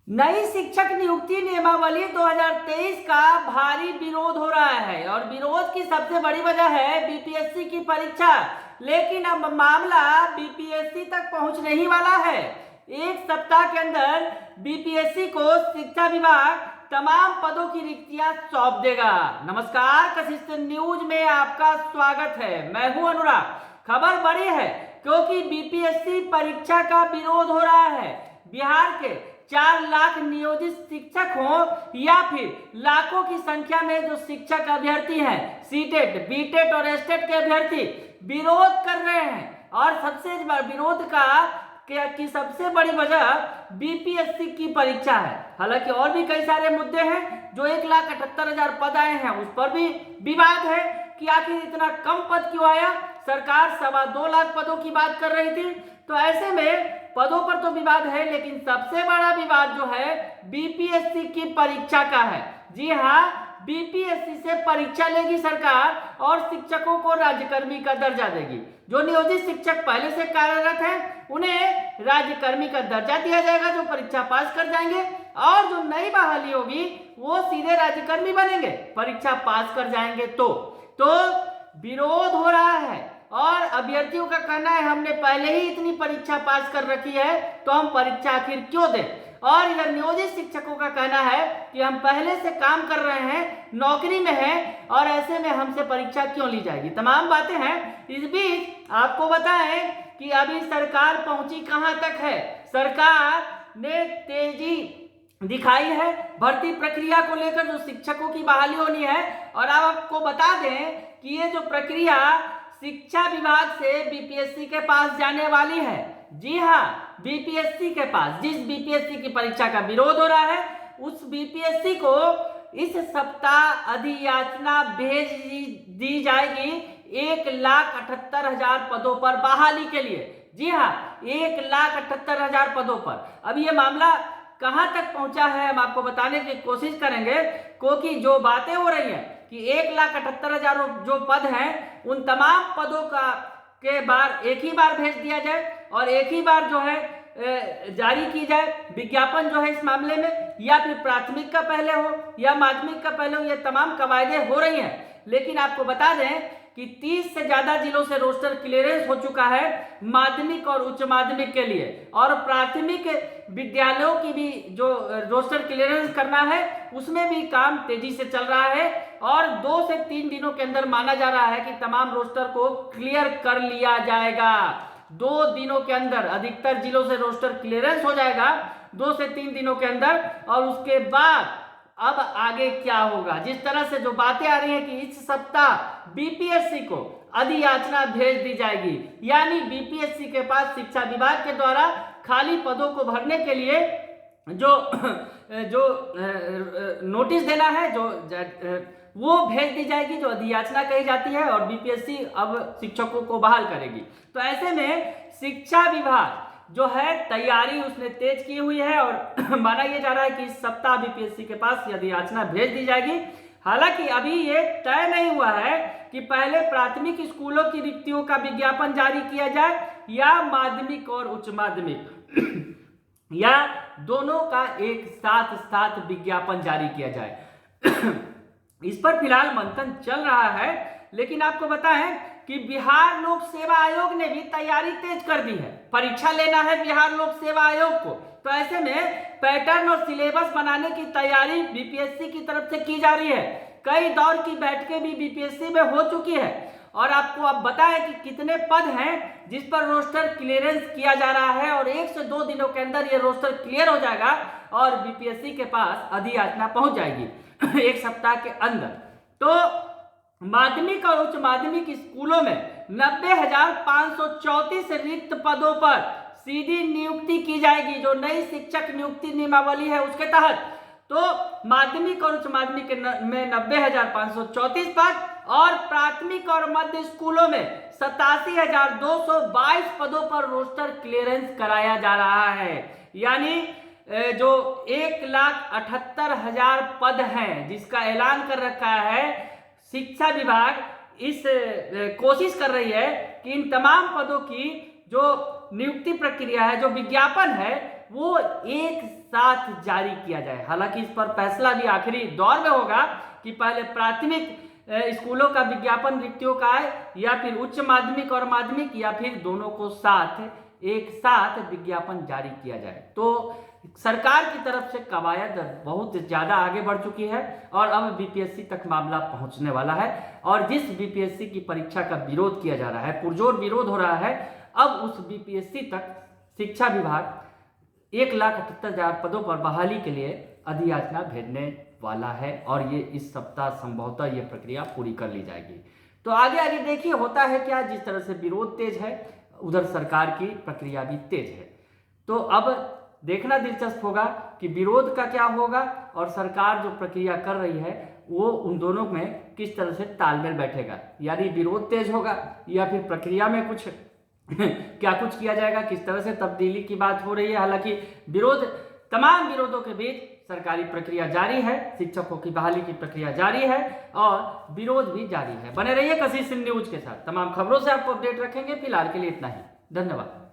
नई शिक्षक नियुक्ति नियमावली 2023 का भारी विरोध हो रहा है और विरोध की सबसे बड़ी वजह है बीपीएससी की परीक्षा। लेकिन अब मामला बीपीएससी तक पहुंचने ही वाला है। एक सप्ताह के अंदर बीपीएससी को शिक्षा विभाग तमाम पदों की रिक्तियां सौंप देगा। नमस्कार, कशिश न्यूज में आपका स्वागत है। मैं हूं अनुराग। खबर बड़ी है क्योंकि बीपीएससी परीक्षा का विरोध हो रहा है। बिहार के 4 लाख नियोजित शिक्षक हो या फिर लाखों की संख्या में जो शिक्षक अभ्यर्थी हैं, सीटेट, बीटेट और एस्टेट के अभ्यर्थी विरोध कर रहे हैं। और सबसे विरोध की सबसे बड़ी वजह बीपीएससी की परीक्षा है। हालांकि और भी कई सारे मुद्दे हैं। जो 1,78,000 पद आए हैं उस पर भी विवाद है कि आखिर इतना कम पद क्यों आया। सरकार 2.25 लाख पदों की बात कर रही थी। तो ऐसे में पदों पर तो विवाद है, लेकिन सबसे बड़ा विवाद जो है बीपीएससी की परीक्षा का है। जी हाँ, बीपीएससी से परीक्षा लेगी सरकार और शिक्षकों को राज्यकर्मी का दर्जा देगी। जो नियोजित शिक्षक पहले से कार्यरत हैं उन्हें राज्यकर्मी का दर्जा दिया जाएगा, जो परीक्षा पास कर जाएंगे। और जो नई बहाली होगी वो सीधे राज्यकर्मी बनेंगे, परीक्षा पास कर जाएंगे। तो विरोध हो रहा है और अभ्यर्थियों का कहना है हमने पहले ही इतनी परीक्षा पास कर रखी है तो हम परीक्षा आखिर क्यों दें। और इधर नियोजित शिक्षकों का कहना है कि हम पहले से काम कर रहे हैं, नौकरी में हैं और ऐसे में हमसे परीक्षा क्यों ली जाएगी। तमाम बातें हैं। इस बीच आपको बताएं कि अभी सरकार पहुंची कहां तक है। सरकार ने तेजी दिखाई है भर्ती प्रक्रिया को लेकर, जो शिक्षकों की बहाली होनी है। और अब आपको बता दें कि ये जो प्रक्रिया शिक्षा विभाग से बीपीएससी के पास जाने वाली है। जी हाँ, बीपीएससी के पास, जिस बीपीएससी की परीक्षा का विरोध हो रहा है उस बीपीएससी को इस सप्ताह अधियाचना भेज दी जाएगी 1,78,000 पदों पर बहाली के लिए। जी हाँ, 1,78,000 पदों पर। अब ये मामला कहां तक पहुंचा है हम आपको बताने की कोशिश करेंगे, क्योंकि जो बातें हो रही हैं कि 1,78,000 जो पद हैं उन तमाम पदों के बार एक ही बार भेज दिया जाए और एक ही बार जो है जारी की जाए विज्ञापन जो है इस मामले में, या फिर प्राथमिक का पहले हो या माध्यमिक का पहले हो। ये तमाम कवायदे हो रही हैं। लेकिन आपको बता दें कि 30 से ज्यादा जिलों से रोस्टर क्लियरेंस हो चुका है माध्यमिक और उच्च माध्यमिक के लिए। और प्राथमिक विद्यालयों की भी जो रोस्टर क्लियरेंस करना है उसमें भी काम तेजी से चल रहा है। और 2 से 3 दिनों के अंदर माना जा रहा है कि तमाम रोस्टर को क्लियर कर लिया जाएगा। 2 दिनों के अंदर अधिकतर जिलों से रोस्टर क्लियरेंस हो जाएगा, 2 से 3 दिनों के अंदर। और उसके बाद अब आगे क्या होगा, जिस तरह से जो बातें आ रही हैं कि इस सप्ताह बीपीएससी को अधियाचना भेज दी जाएगी, यानी बीपीएससी के पास शिक्षा विभाग के द्वारा खाली पदों को भरने के लिए जो नोटिस देना है वो भेज दी जाएगी, जो अधियाचना कही जाती है। और बीपीएससी अब शिक्षकों को बहाल करेगी। तो ऐसे में शिक्षा विभाग जो है तैयारी उसने तेज की हुई है और माना यह जा रहा है कि इस सप्ताह बीपीएससी के पास अधियाचना भेज दी जाएगी। हालांकि अभी ये तय नहीं हुआ है कि पहले प्राथमिक स्कूलों की रिक्तियों का विज्ञापन जारी किया जाए या माध्यमिक और उच्च माध्यमिक या दोनों का एक साथ विज्ञापन जारी किया जाए। इस पर फिलहाल मंथन चल रहा है। लेकिन आपको बताएं कि बिहार लोक सेवा आयोग ने भी तैयारी तेज कर दी है। परीक्षा लेना है बिहार लोक सेवा आयोग को, तो ऐसे में पैटर्न और सिलेबस बनाने की तैयारी बीपीएससी की तरफ से की जा रही है। कई दौर की बैठकें भी बीपीएससी में हो चुकी है। और आपको अब बताएं कि कितने पद हैं जिस पर रोस्टर क्लियरेंस किया जा रहा है। और 1 से 2 दिनों के अंदर ये रोस्टर क्लियर हो जाएगा और बीपीएससी के पास अधियाचना पहुंच जाएगी 1 सप्ताह के अंदर। तो माध्यमिक और उच्च माध्यमिक स्कूलों में 90,534 रिक्त पदों पर सीधी नियुक्ति की जाएगी, जो नई शिक्षक नियुक्ति नियमावली है उसके तहत। तो माध्यमिक और उच्च माध्यमिक में 90,534 पद और प्राथमिक और मध्य स्कूलों में 87,222 पदों पर रोस्टर क्लियरेंस कराया जा रहा है। यानी जो 1,78,000 पद हैं जिसका ऐलान कर रखा है शिक्षा विभाग, इस कोशिश कर रही है कि इन तमाम पदों की जो नियुक्ति प्रक्रिया है, जो विज्ञापन है, वो एक साथ जारी किया जाए। हालांकि इस पर फैसला भी आखिरी दौर में होगा कि पहले प्राथमिक स्कूलों का विज्ञापन रिक्तियों का आए या फिर उच्च माध्यमिक और माध्यमिक या फिर दोनों को साथ एक साथ विज्ञापन जारी किया जाए। तो सरकार की तरफ से कवायद बहुत ज़्यादा आगे बढ़ चुकी है और अब बीपीएससी तक मामला पहुंचने वाला है। और जिस बीपीएससी की परीक्षा का विरोध किया जा रहा है, पुरजोर विरोध हो रहा है, अब उस बीपीएससी तक शिक्षा विभाग 1,78,000 पदों पर बहाली के लिए अधियाचना भेजने वाला है और ये इस सप्ताह संभवतः ये प्रक्रिया पूरी कर ली जाएगी। तो आगे आगे देखिए होता है क्या। जिस तरह से विरोध तेज है उधर सरकार की प्रक्रिया भी तेज है। तो अब देखना दिलचस्प होगा कि विरोध का क्या होगा और सरकार जो प्रक्रिया कर रही है वो उन दोनों में किस तरह से तालमेल बैठेगा। यानी विरोध तेज होगा या फिर प्रक्रिया में कुछ क्या कुछ किया जाएगा, किस तरह से तब्दीली की बात हो रही है। हालांकि विरोध, तमाम विरोधों के बीच सरकारी प्रक्रिया जारी है, शिक्षकों की बहाली की प्रक्रिया जारी है और विरोध भी जारी है। बने रहिए कशिश न्यूज के साथ, तमाम खबरों से आपको अपडेट रखेंगे। फिलहाल के लिए इतना ही, धन्यवाद।